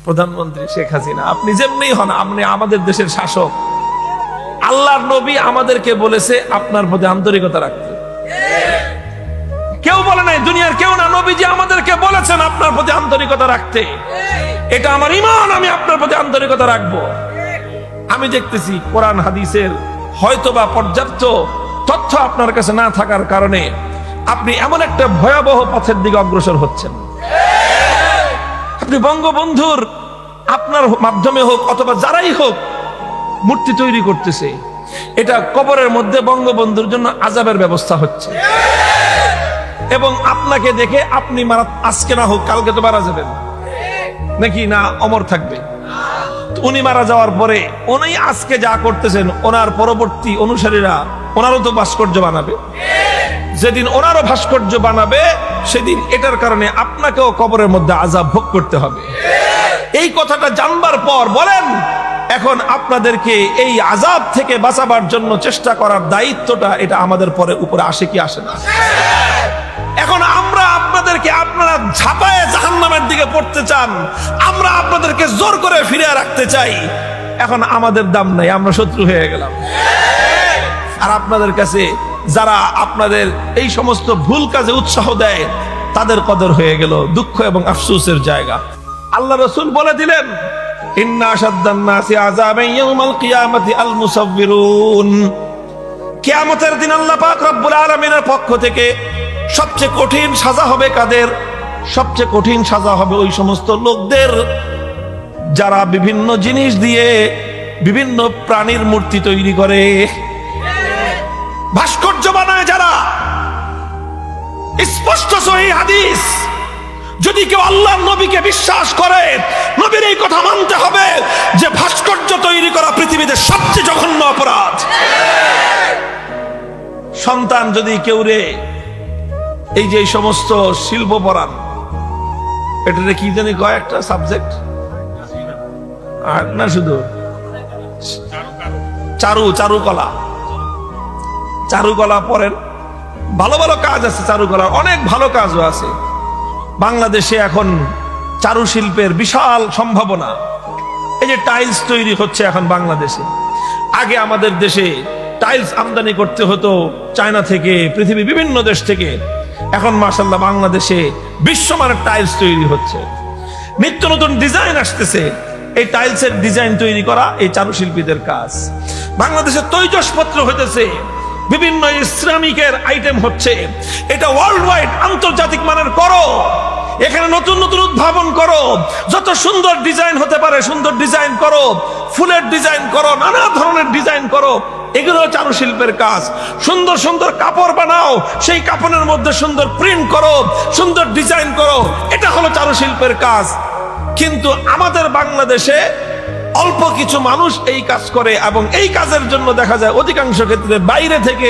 প্রধানমন্ত্রী শেখ হাসিনা, আপনি যেমনি হন, আপনি আমাদের দেশের শাসক। আল্লাহর নবী আমাদেরকে বলেছে আপনার প্রতি আন্তরিকতা রাখতে। কেউ বলে নাই, দুনিয়ার কেউ না, নবীজি আমাদেরকে বলেছেন আপনার প্রতি আন্তরিকতা রাখতে। এটা আমার ঈমান, আমি আপনার প্রতি আন্তরিকতা রাখবো। আমি দেখতেছি কোরআন হাদিসের হয়তোবা পর্যাপ্ত তথ্য আপনার কাছে না থাকার কারণে আপনি এমন একটা ভয়াবহ পথের দিকে অগ্রসর হচ্ছেন। আপনি বঙ্গবন্ধুর আপনার মাধ্যমে হোক অথবা যারাই হোক মূর্তি তৈরি করতেছে, এটা কবরের মধ্যে বঙ্গবন্ধুর জন্য আযাবের ব্যবস্থা হচ্ছে। এবং আপনাকে দেখে আপনি মারা, আজকে না হোক কালকে তো মারা যাবেন নাকি না, অমর থাকবে। উনি মারা যাওয়ার পরে উনি আজকে যা করতেছেন, ওনার পরবর্তী অনুসারীরা ওনারও তো ভাস্কর্য বানাবে। যেদিন ওনারও ভাস্কর্য বানাবে সেদিন এটার কারণে আপনাকেও কবরের মধ্যে আযাব ভোগ করতে হবে। এই কথাটা জানবার পর বলেন, এখন আপনাদেরকে এই আযাব থেকে বাঁচাবার জন্য চেষ্টা করার দায়িত্বটা এটা আমাদের পরে উপরে আসে কি আসে না? এখন আমরা আপনাদেরকে, আপনারা ঝাঁপায়ে জাহান্নামের দিকে পড়তে চান, আমরা আপনাদেরকে জোর করে ফিরিয়ে রাখতে চাই। এখন আমাদের দাম নাই, আমরা শত্রু হয়ে গেলাম। আর আপনাদের কাছে যারা আপনাদের এই সমস্ত ভুল কাজে উৎসাহ দেয় তাদের কদর হয়ে গেল দুঃখ এবং আফসোসের জায়গা। আল্লাহ রাসূল বলে দিলেন, ইন্না আশাদ্দান নাসি আযাবান ইয়াউমাল কিয়ামাতি আল মুসাফফিরুন। কিয়ামতের দিন আল্লাহ পাক রব্বুল আলামিনের পক্ষ থেকে সবচেয়ে কঠিন সাজা হবে কাদের? সবচেয়ে কঠিন সাজা হবে ওই সমস্ত লোকদের যারা বিভিন্ন জিনিস দিয়ে বিভিন্ন প্রাণীর মূর্তি তৈরি করে, ভাস্কর্য বানায় যারা। স্পষ্ট সহিহ হাদিস, যদি কেউ আল্লাহর নবীকে বিশ্বাস করে, নবীর এই কথা মানতে হবে যে ভাস্কর্য তৈরি করা পৃথিবীতে সবচেয়ে জঘন্য অপরাধ। সন্তান যদি কেউ রে এই যে সমস্ত শিল্প পরান, এটা কি জানি কয় একটা সাবজেক্ট, আর না শুধু চারুকলা, চারুকলা পড়েন, ভালো ভালো কাজ আছে, চারুকলার অনেক ভালো কাজও আছে। বাংলাদেশে এখন চারুশিল্পের বিশাল সম্ভাবনা। এই যে টাইলস তৈরি হচ্ছে এখন বাংলাদেশে, আগে আমাদের দেশে টাইলস আমদানি করতে হতো চায়না থেকে, পৃথিবীর বিভিন্ন দেশ থেকে। এখন মাশাআল্লাহ বাংলাদেশে বিশ্বমানের টাইলস তৈরি হচ্ছে, নিত্য নতুন ডিজাইন আসতেছে। এই টাইলসের ডিজাইন তৈরি করা এই চারুশিল্পীদের কাজ। বাংলাদেশে তৈজসপত্র হইতেছে, বিভিন্ন ইসলামিকের আইটেম হচ্ছে। এটা ওয়ার্ল্ড ওয়াইড, আন্তর্জাতিক মানের করো, এখানে নতুন নতুন উদ্ভাবন করো, যত সুন্দর ডিজাইন হতে পারে সুন্দর ডিজাইন করো, ফুলের ডিজাইন করো, নানা ধরনের ডিজাইন করো। এগুলো চারুশিল্পের কাজ। সুন্দর সুন্দর কাপড় বানাও, সেই কাপড়ের মধ্যে সুন্দর প্রিন্ট করো, সুন্দর ডিজাইন করো, এটা হলো চারুশিল্পের কাজ। কিন্তু আমাদের বাংলাদেশে অল্প কিছু মানুষ এই কাজ করে, এবং এই কাজের জন্য দেখা যায় অধিকাংশ ক্ষেত্রে বাইরে থেকে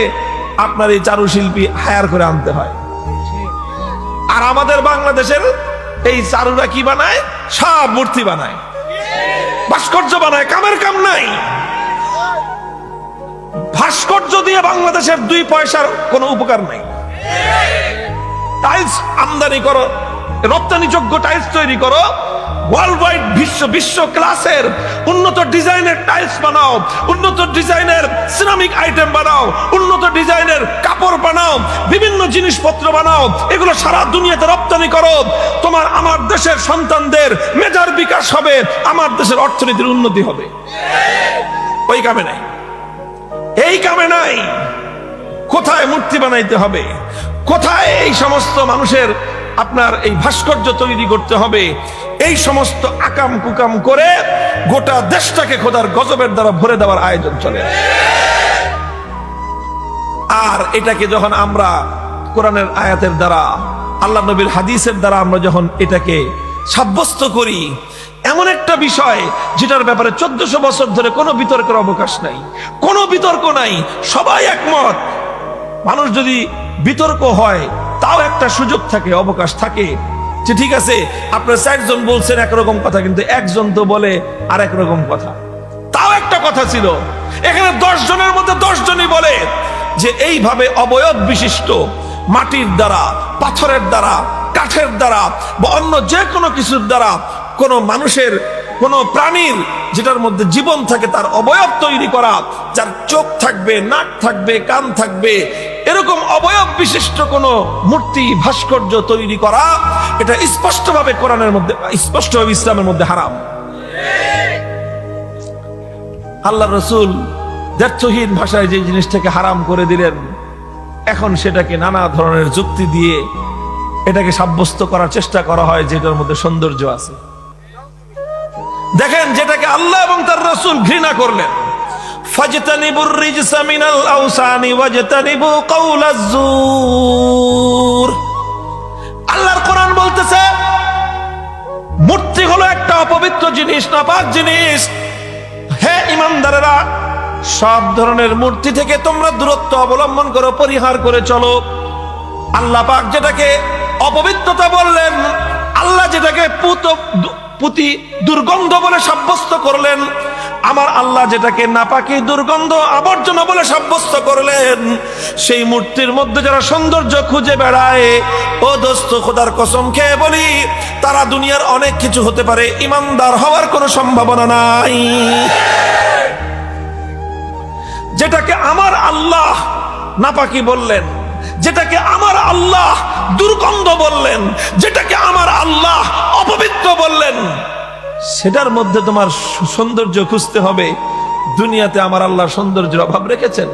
আপনার এই চারুশিল্পী হায়ার করে আনতে হয়। আর আমাদের বাংলাদেশের এই চারুরা কি বানায়? সব মূর্তি বানায়, ভাস্কর্য বানায়, কামের কাম নাই। ভাস্কর্য দিয়ে বাংলাদেশের 2 পয়সার কোনো উপকার নাই। টাইলস আমদানি করো, রপ্তানিযোগ্য টাইলস তৈরি করো, ওয়ার্ল্ড ওয়াইড বিশ্ব ক্লাসের উন্নত ডিজাইনের টাইলস বানাও, উন্নত ডিজাইনের সিরামিক আইটেম বানাও, উন্নত ডিজাইনের কাপড় বানাও, বিভিন্ন জিনিসপত্র বানাও, এগুলো সারা দুনিয়াতে রপ্তানি করো। তোমার আমার দেশের সন্তানদের মেধার বিকাশ হবে, আমার দেশের অর্থনীতির উন্নতি হবে। ওই কামে নাই, এই কামে নাই। কোথায় মূর্তি বানাইতে হবে, কোথায় এই সমস্ত মানুষের আপনার এই ভাস্কর্য তৈরি করতে হবে, এই সমস্ত আকাম কুকাম করে গোটা দেশটাকে খোদার গজবের দ্বারা ভরে দেওয়ার আয়োজন চলে। আর এটাকে যখন আমরা কোরআনের আয়াতের দ্বারা, আল্লাহ নবীর হাদিসের দ্বারা আমরা যখন এটাকে সাব্যস্ত করি, এমন একটা বিষয় যেটার ব্যাপারে 1400 বছর ধরে কোনো বিতর্কের অবকাশ নাই, কোনো বিতর্ক নাই, সবাই একমত। মানুষ যদি বিতর্ক হয় তাও একটা সুযোগ থাকে, অবকাশ থাকে, যে ঠিক আছে আপনার 4 জন বলছেন একরকম কথা, কিন্তু একজন তো বলে আরেক রকম কথা, তাও একটা কথা ছিল। এখানে 10 জনের মধ্যে 10 জনই বলে যে এইভাবে অবয়ব বিশিষ্ট মাটির দ্বারা, পাথরের দ্বারা, কাঠের দ্বারা বা অন্য যে কোনো কিছুর দ্বারা কোন মানুষের, কোন প্রাণীর যেটার মধ্যে জীবন থাকে তার অবয়ব তৈরি করা, যার চোখ থাকবে, নাক থাকবে, কান থাকবে, এরকম অবয়ব বিশিষ্ট কোন মূর্তি ভাস্কর্য তৈরি করা, এটা স্পষ্টভাবে কোরআনের মধ্যে, স্পষ্টভাবে ইসলামের মধ্যে হারাম। আল্লাহ রসুল দ্ব্যর্থহীন ভাষায় যে জিনিসটাকে হারাম করে দিলেন, এখন সেটাকে নানা ধরনের যুক্তি দিয়ে এটাকে সাব্যস্ত করার চেষ্টা করা হয় যে এটার মধ্যে সৌন্দর্য আছে। দেখেন, যেটাকে আল্লাহ এবং তার রাসূল ঘৃণা করলেন, ফাজতানিবুর রিজসা মিনাল আওসানি ওয়াজতানিবু কাওলাজ জুর। আল্লাহর কোরআন বলতেছে মূর্তি হলো একটা অপবিত্র জিনিস, নাপাক জিনিস। হে ঈমানদারেরা, সব ধরনের মূর্তি থেকে তোমরা দূরত্ব অবলম্বন করো, পরিহার করে চলো। আল্লাহ পাক যেটাকে অপবিত্রতা বললেন, আল্লাহ যেটাকে পুতি দুর্গন্ধ বলে সাব্যস্ত করলেন, আমার আল্লাহ যেটাকে নাপাকি, দুর্গন্ধ, আবর্জনা বলে সাব্যস্ত করলেন, সেই মূর্তির মধ্যে যারা সৌন্দর্য খুঁজে বেড়ায়, ও দোস্ত, খোদার কসম খেয়ে বলি, তারা দুনিয়ার অনেক কিছু হতে পারে, ঈমানদার হওয়ার কোনো সম্ভাবনা নাই। যেটাকে আমার আল্লাহ নাপাকি বললেন, যেটাকে আমার আল্লাহ দুর্গন্ধ বললেন, যেটাকে আমার আল্লাহ অপবিত্র বললেন, সেটার মধ্যে তোমার সৌন্দর্য খুঁজতে হবে। দুনিয়াতে আমার আল্লাহ সৌন্দর্যের অভাব রেখেছেন?